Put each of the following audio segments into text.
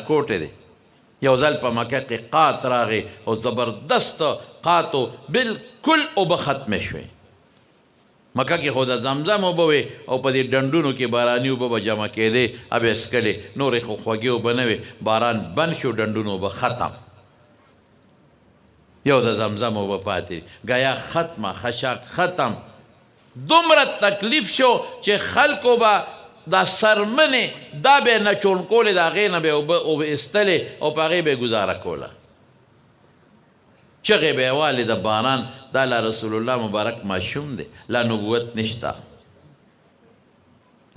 کوټې دی یو ځل په مکه کې قات راغی او زبردست قات و بالکل اوبه ختمې شوې مکه کې خو د زمزم اوبه وې او په دې ډنډونو کې باراني اوبه به جمع کېدې اب یې څکلې نورې خو خوږې اوبه نه وې باران بند شو ډنډونو اوبه ختم یو د زمزم اوبه پاتې ګیا ختمه خشاک ختم دومره تکلیف شو چې خلکو به دا سرمنې دا به یې نه چونکولې د هغې نه به یې اوبه ایستلې او په هغې به یې ګزاره کوله چغې به یې والې د باران دا لا رسول الله مبارک ماشوم دی لا نبوت نشته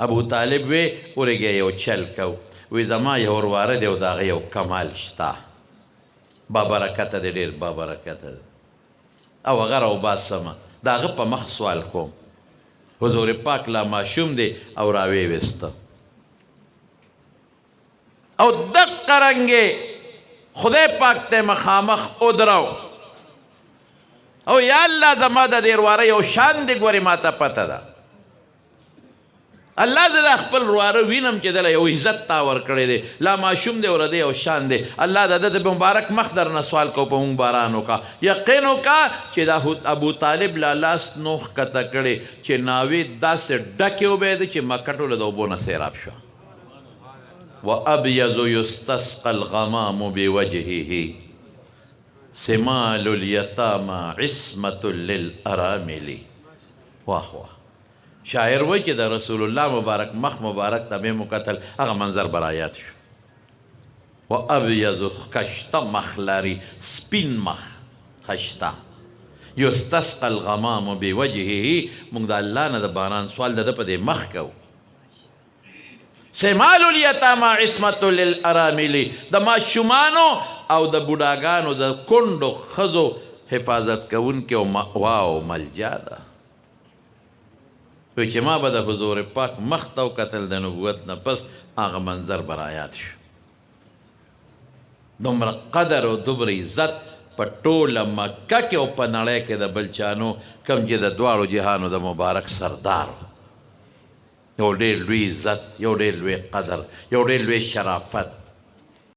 ابو طالب وی ورګه یو چل کو وی زما یو ورواره دی او د هغه یو کمال شته بابرکته دی ډېر بابرکته دی او هغه راوباسمه د هغه په مخ سوال کوم حضور پاک لا ماشوم دی او راوی وسته او دقه رنګې خدای پاک ته مخامخ ودرو او یا الله زما د دې ورواره یو شان دی ګورې ما ته پته ده الله زه د خپل ورواره وینم چې دله یو عزت تا ورکړی دی لا ماشوم دی او د یو شان دی الله د ده د مبارک مخ در نه سوال کو په مونږ باران وکړه یقین وکړه چې دا ابو طالب لا لاس نو ښکته کړی چې ناوې داسې ډکې اوبه دی چې مکه ټوله د اوبو نه سیراب شوه وابیض یستسقى الغمام بوجهه سمال الیتامى عصمة للارامل واه واه شاعر وای چې د رسول الله مبارک مخ مبارک ته مې مکتل هغه منظر برایات شو و ابیض خشته مخ لري سپین مخ خشته یستسقى الغمام بوجهه موږ د الله نه د باران سوال د ده په دې مخ کوو سمال الیتامى عصمة للارامل د ماشومانو او د بوډاګانو د کونډو ښځو حفاظت کوونکې او مأوا او ملجا ده وی چې ما به د حضور پاک مخ ته وکتل د نبوت نه پس هغه منظر برایات شو دومره قدر او دومره عزت په ټوله مکه کې او په نړۍ کې د بل چانو کوم چې د دواړو جهانو د مبارک سردار یو ډېر لوی عزت یو ډېر لوی قدر یو ډېر لوی شرافت